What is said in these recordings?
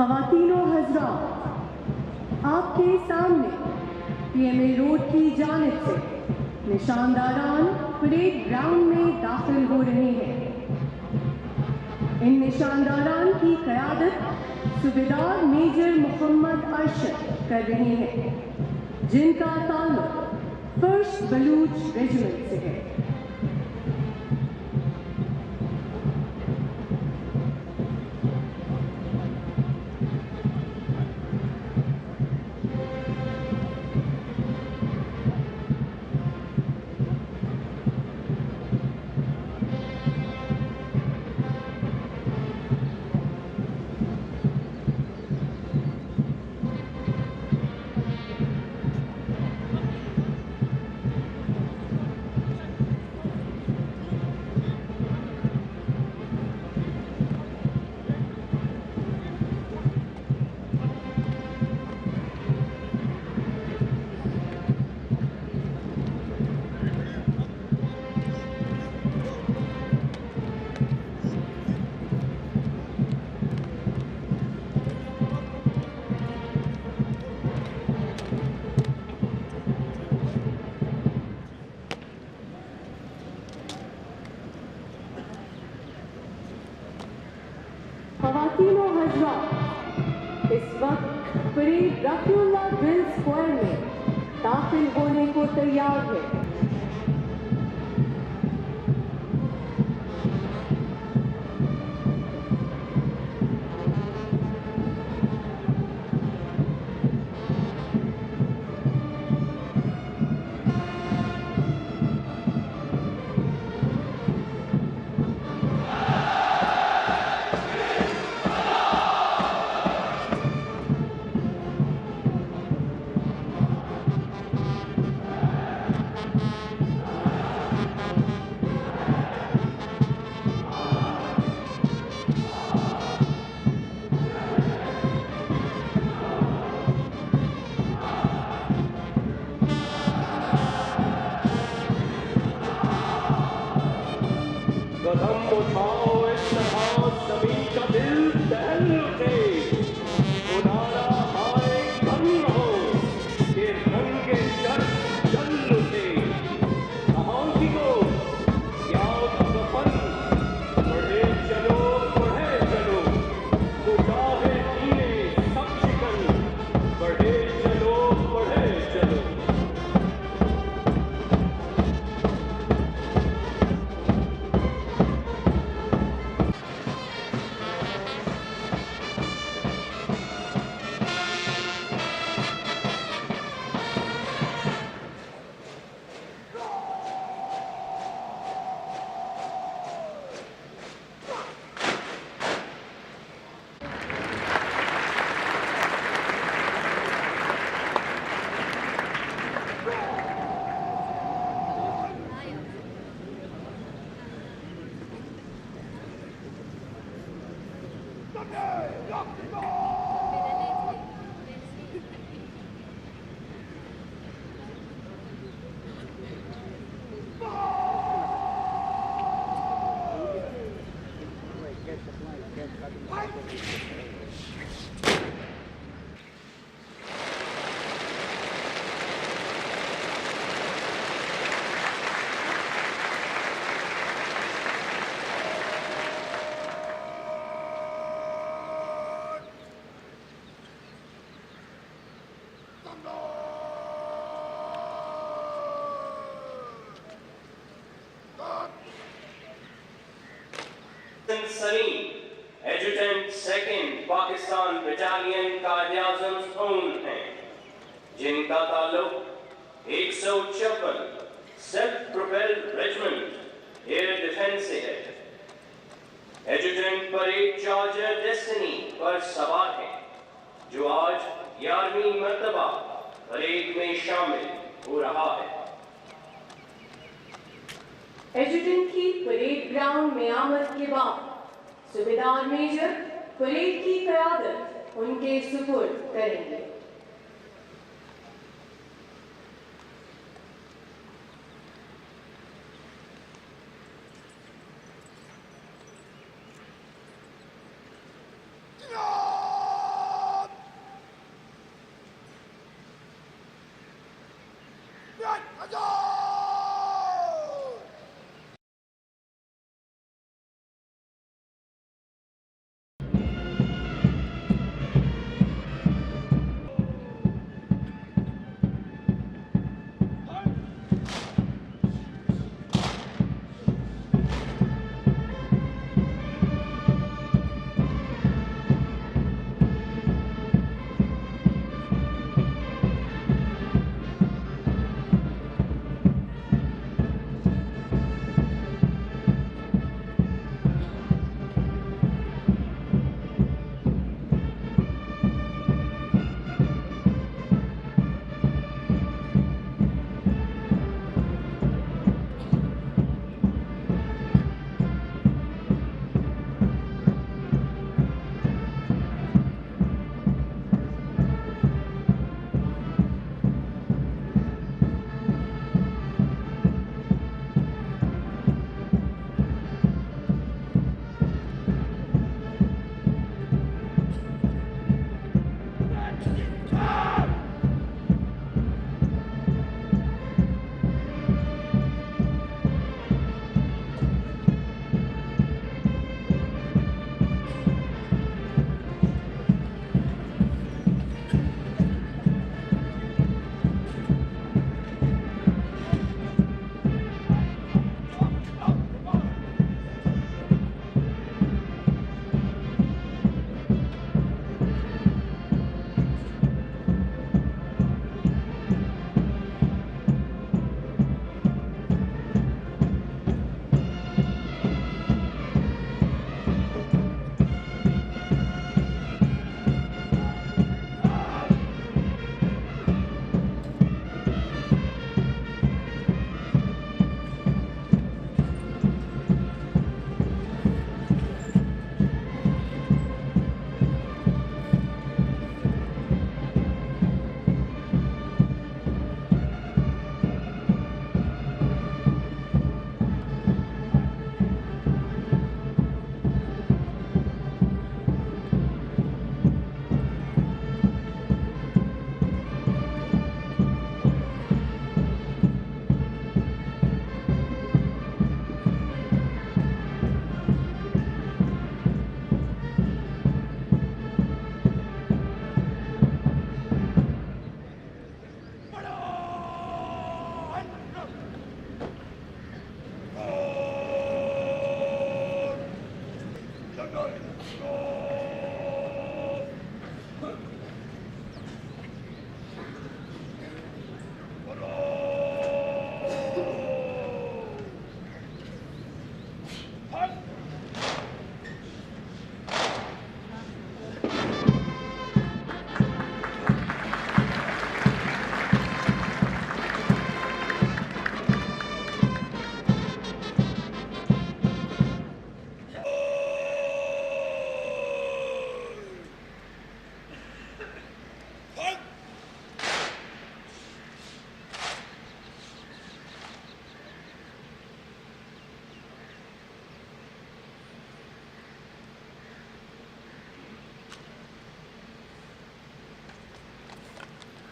ख़वातीनो हज़रात, आपके सामने PMA road की जानिब से निशानदारान परेड ग्राउंड में दाखिल हो रहे हैं। इन निशानदारान की क़यादत सूबेदार मेजर मोहम्मद अरशद कर रहे हैं, जिनका ताल्लुक फर्स्ट बलूच रेजिमेंट से है। ख़वातीनो हज़रात, इस वक्त परेड रफ़ीउल्लाह बिल स्क्वायर में दाखिल होने को तैयार है। सलीम, एजुटेंट सेकंड पाकिस्तान बटालियन का आज़म ज़ोन हैं, जिनका ताल्लुक 156 self propelled regiment air defence से है। एजुटेंट परेड चार्जर डेस्टिनी पर सवार हैं, जो आज 11वीं मर्तबा परेड में शामिल हो रहा है। एजुटेंट की परेड ग्राउंड में आमद के बाद सूबेदार मेजर परेड की क़यादत उनके सुपुर्द करेंगे।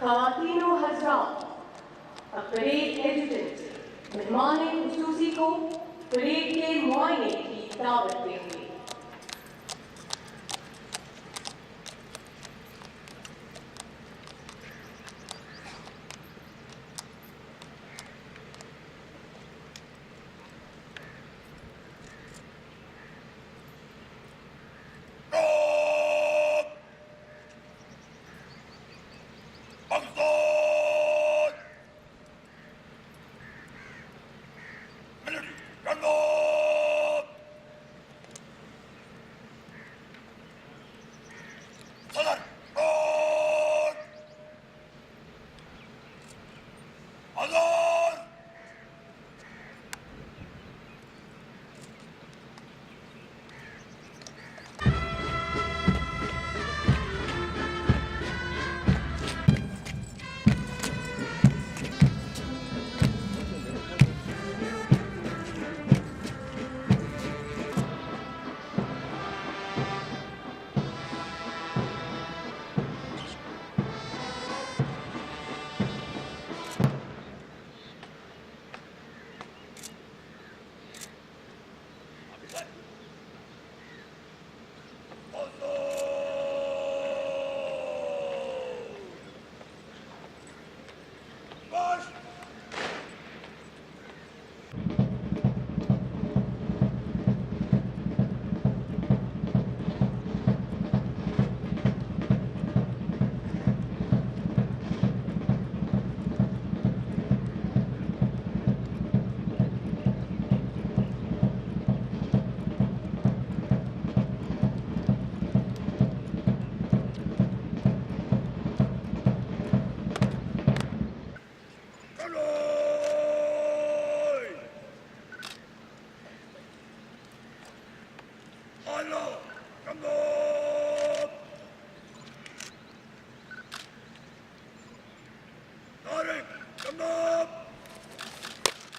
ख़वातीन व हज़रात, अब परेड एजुटेंट मेहमान खुसूसी को परेड के मुआयने की दावत देंगे।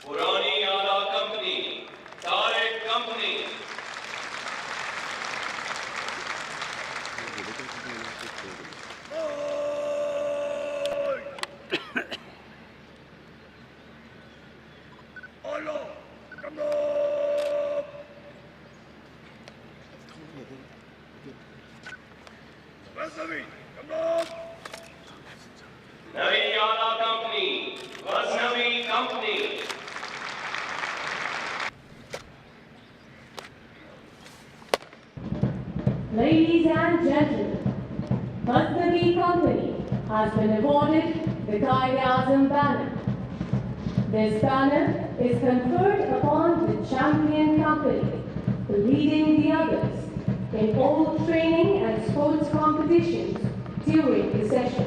पुरानी आला कंपनी, तारिक कंपनी। नवी आला company, Ghaznavi company. Ladies and gentlemen, Ghaznavi Company has been awarded the Qaid-e-Azam banner. This banner is conferred upon the champion company, leading the others in all training and sports competitions during the session.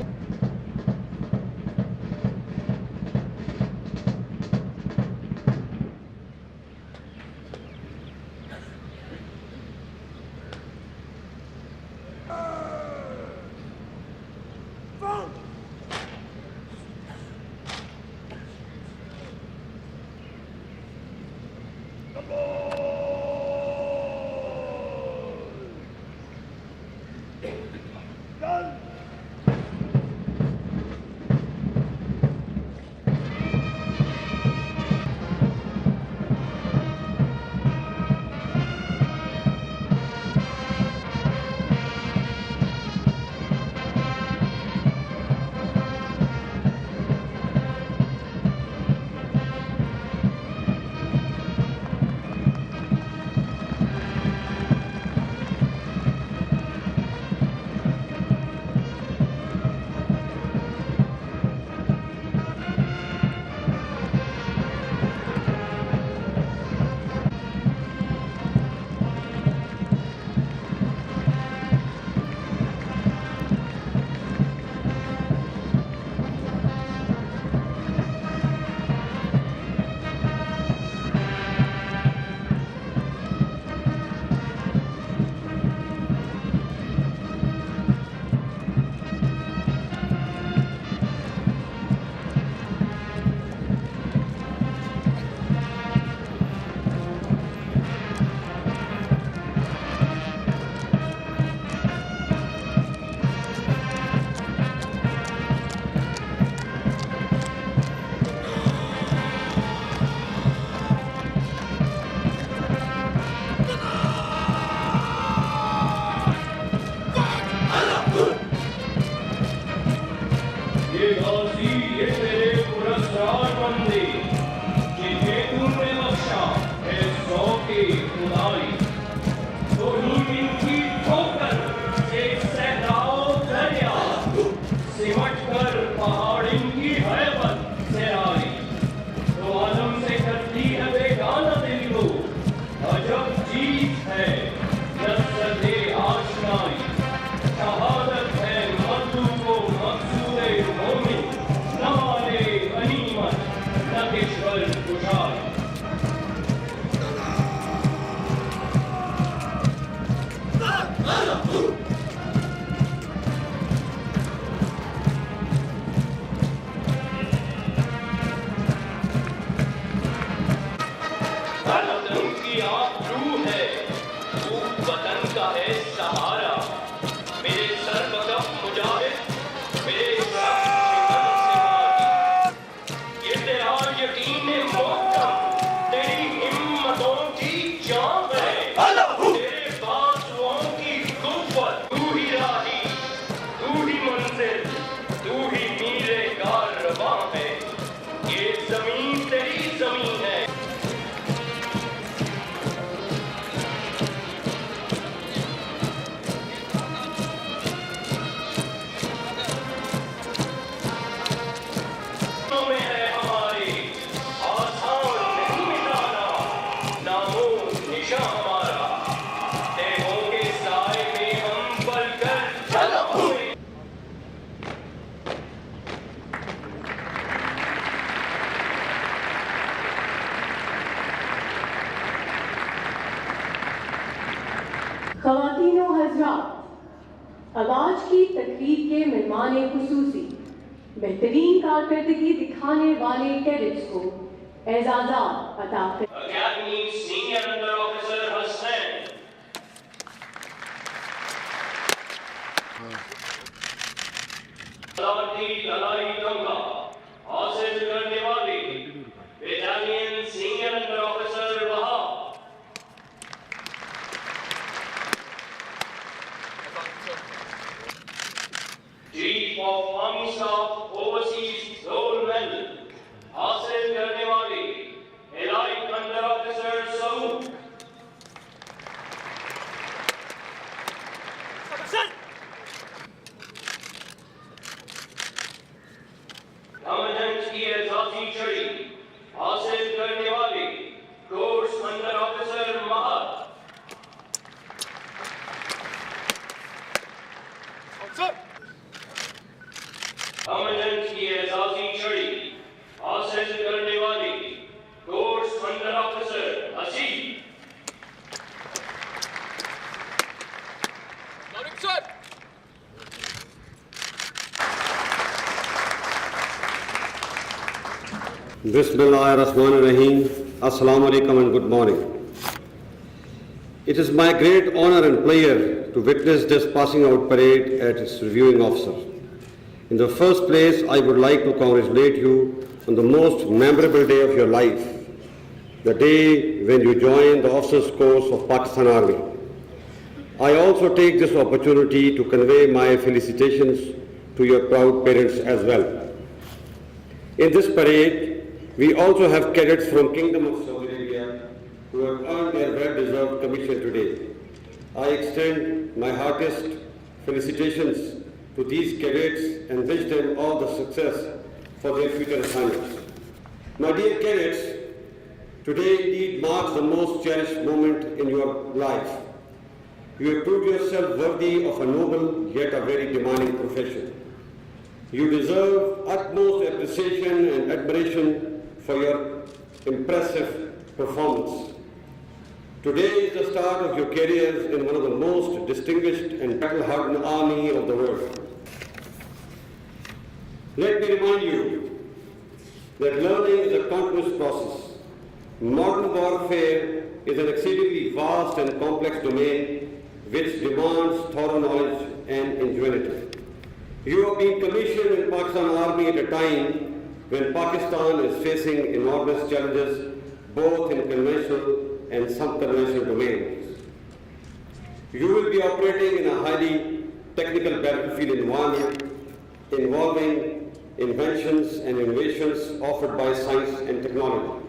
ख़वातीनो हज़रात, अब आज की तकरीब के मेहमान खुसूसी बेहतरीन कारकर्दगी दिखाने वाले कैडेट्स को एजाज़ात अता कर Academy Senior Under Officer Hussain. की लड़ाई दंगा हासिल करने वाले battalion senior under officer Wahab, chief of army staff overseas gold medal हासिल करने वाले elite under officer Saud, commandant की एजाजी छड़ी हासिल करने वाले course under officer Mahar, commandant की एजाजी छड़ी हासिल करने वाले course under officer Haseeb, Bismillahirrahmanirrahim. Assalamu alaikum and good morning. It is my great honor and pleasure to witness this passing out parade at its reviewing officer. In the first place, I would like to congratulate you on the most memorable day of your life, the day when you joined the officers course of Pakistan Army. I also take this opportunity to convey my felicitations to your proud parents as well. In this parade, we also have cadets from Kingdom of Saudi Arabia who have earned their well-deserved commission today. I extend my heartiest felicitations to these cadets and wish them all the success for their future assignments. My dear cadets, today indeed marks the most cherished moment in your life. You have proved yourself worthy of a noble yet a very demanding profession. You deserve utmost appreciation and admiration for your impressive performance. Today is the start of your careers in one of the most distinguished and battle-hardened army of the world. Let me remind you that learning is a continuous process. Modern warfare is an exceedingly vast and complex domain which demands thorough knowledge and ingenuity. You are being commissioned in Pakistan Army at a time when Pakistan is facing enormous challenges both in conventional and sub-conventional domains. You will be operating in a highly technical battlefield environment involving inventions and innovations offered by science and technology.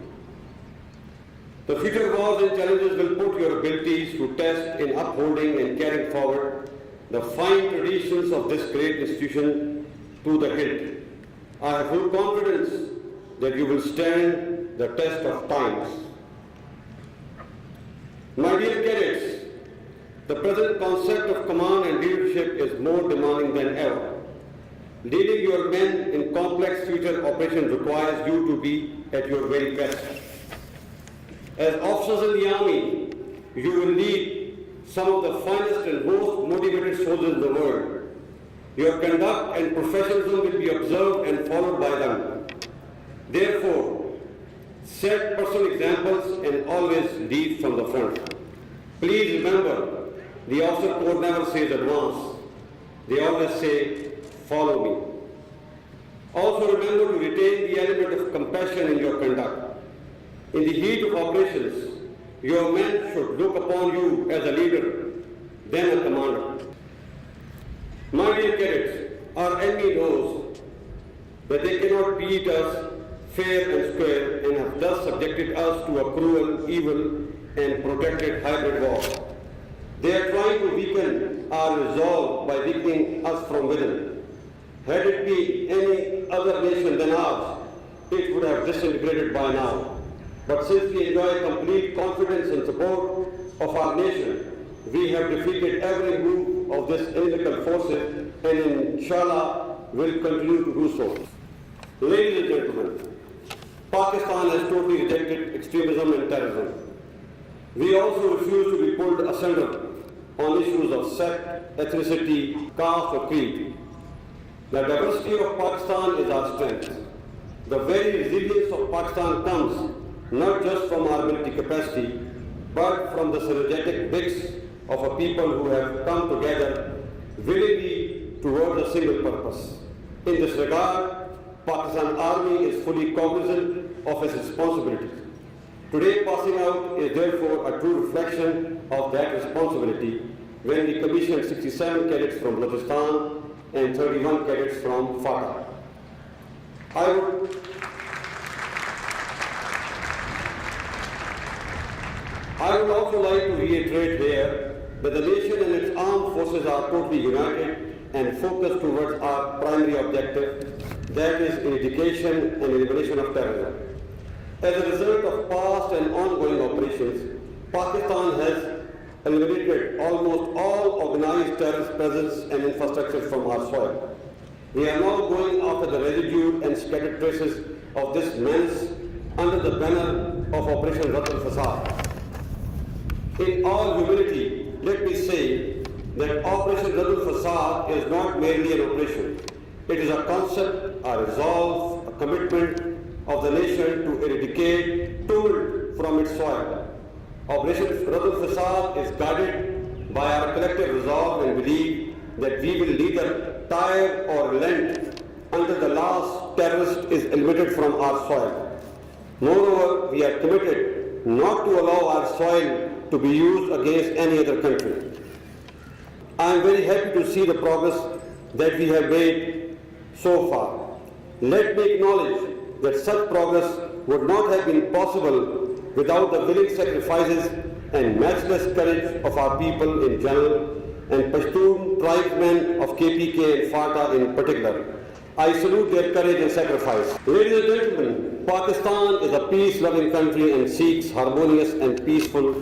The future wars and challenges will put your abilities to test in upholding and carrying forward the fine traditions of this great institution to the hilt. I have full confidence that you will stand the test of times. My dear cadets, the present concept of command and leadership is more demanding than ever. Leading your men in complex future operations requires you to be at your very best. As officers in the Army, you will lead some of the finest and most motivated soldiers in the world. Your conduct and professionalism will be observed and followed by them. Therefore, set personal examples and always lead from the front. Please remember, the officer corps never says advance. They always say, follow me. Also remember to retain the element of compassion in your conduct. In the heat of operations, your men should look upon you as a leader, then a commander. My dear cadets, our enemy knows that they cannot beat us fair and square and have thus subjected us to a cruel, evil and protracted hybrid war. They are trying to weaken our resolve by weakening us from within. Had it been any other nation than ours, it would have disintegrated by now. But since we enjoy complete confidence and support of our nation, we have defeated every move of this inimical forces and inshallah will continue to do so. Ladies and gentlemen, Pakistan has totally rejected extremism and terrorism. We also refuse to be pulled asunder on issues of sect, ethnicity, caste or creed. The diversity of Pakistan is our strength. The very resilience of Pakistan comes not just from our military capacity, but from the synergetic mix of a people who have come together willingly towards a single purpose. In this regard, Pakistan Army is fully cognizant of its responsibilities. Today passing out is therefore a true reflection of that responsibility when we commissioned 67 cadets from Balochistan and 31 cadets from FATA. I would also like to reiterate here that the nation and its armed forces are totally united and focused towards our primary objective, that is eradication and elimination of terrorism. As a result of past and ongoing operations, Pakistan has eliminated almost all organized terrorist presence and infrastructure from our soil. We are now going after the residue and scattered traces of this menace under the banner of Operation Ratt al-Fasad. In all humility, let me say that Operation Ratt al-Fasad is not merely an operation. It is a concept, a resolve, a commitment of the nation to eradicate tumult from its soil. Operation Ratt al-Fasad is guided by our collective resolve and belief that we will neither tire or relent until the last terrorist is eliminated from our soil. Moreover, we are committed not to allow our soil to be used against any other country. I am very happy to see the progress that we have made so far. Let me acknowledge that such progress would not have been possible without the willing sacrifices and matchless courage of our people in general and Pashtun tribesmen of KPK and FATA in particular. I salute their courage and sacrifice. Ladies and gentlemen, Pakistan is a peace-loving country and seeks harmonious and peaceful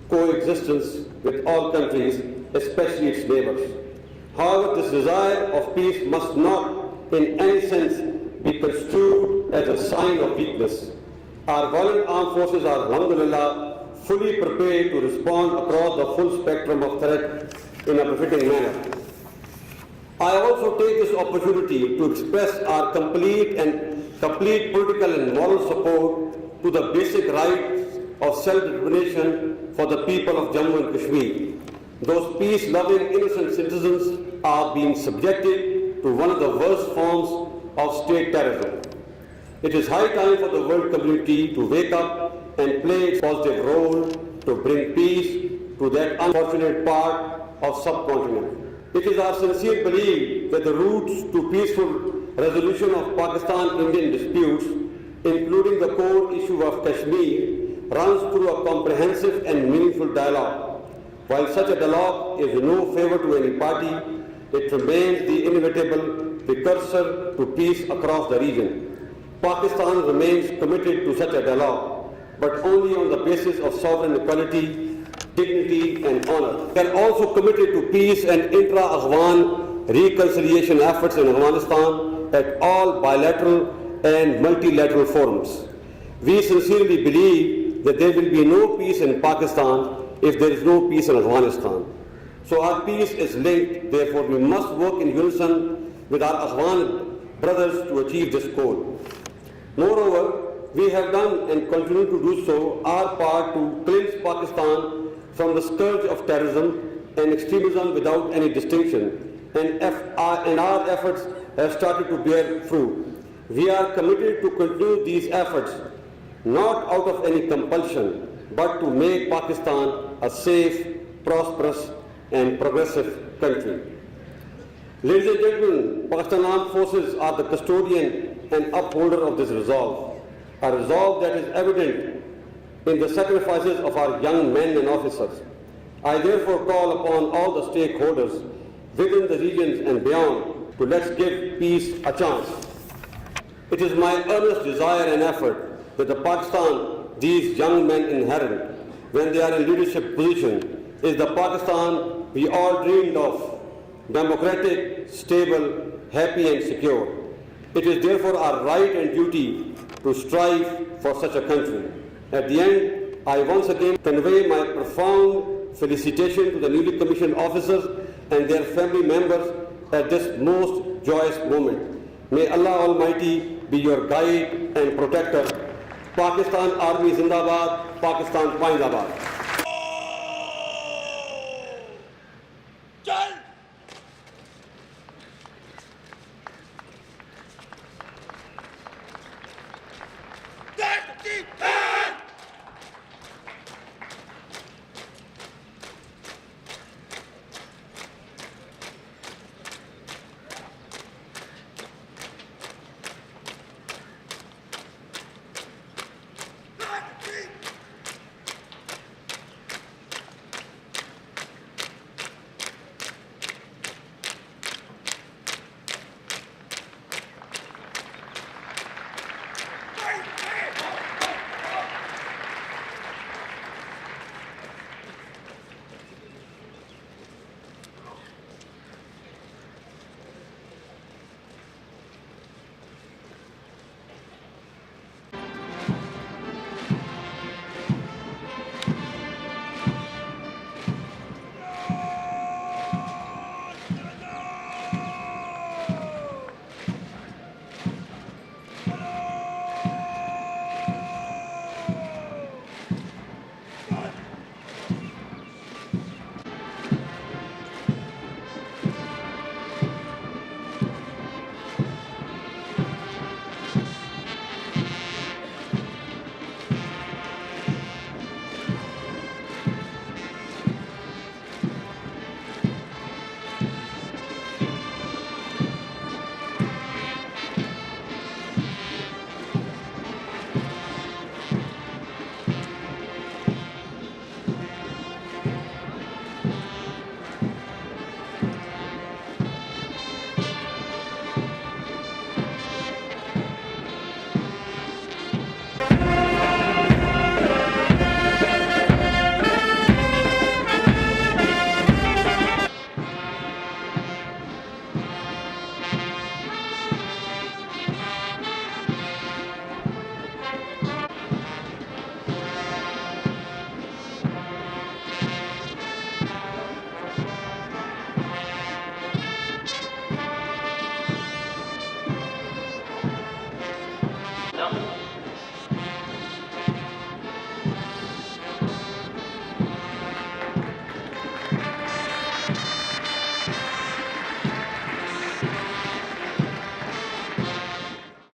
coexistence with all countries, especially its neighbors. However, this desire of peace must not in any sense be construed as a sign of weakness. Our violent armed forces are, alhamdulillah, fully prepared to respond across the full spectrum of threat in a befitting manner. I also take this opportunity to express our complete political and moral support to the basic rights of self-determination for the people of Jammu and Kashmir. Those peace-loving innocent citizens are being subjected to one of the worst forms of state terrorism. It is high time for the world community to wake up and play its positive role to bring peace to that unfortunate part of subcontinent. It is our sincere belief that the routes to peaceful resolution of Pakistan-Indian disputes, including the core issue of Kashmir, runs through a comprehensive and meaningful dialogue. While such a dialogue is no favor to any party, it remains the inevitable precursor to peace across the region. Pakistan remains committed to such a dialogue, but only on the basis of sovereign equality, dignity and honor. We are also committed to peace and intra-Afghan reconciliation efforts in Afghanistan at all bilateral and multilateral forums. We sincerely believe that there will be no peace in Pakistan if there is no peace in Afghanistan. So our peace is linked, therefore we must work in unison with our Afghan brothers to achieve this goal. Moreover, we have done and continue to do so our part to cleanse Pakistan from the scourge of terrorism and extremism without any distinction, and our efforts have started to bear fruit. We are committed to continue these efforts, not out of any compulsion, but to make Pakistan a safe, prosperous and progressive country. Ladies and gentlemen, Pakistan Armed Forces are the custodian and upholder of this resolve, a resolve that is evident in the sacrifices of our young men and officers. I therefore call upon all the stakeholders within the regions and beyond to let's give peace a chance. It is my earnest desire and effort that the Pakistan these young men inherit when they are in leadership position is the Pakistan we all dreamed of, democratic, stable, happy and secure. It is therefore our right and duty to strive for such a country. At the end, I once again convey my profound felicitation to the newly commissioned officers and their family members at this most joyous moment. May Allah Almighty be your guide and protector. Pakistan Army Zindabad, Pakistan Zindabad.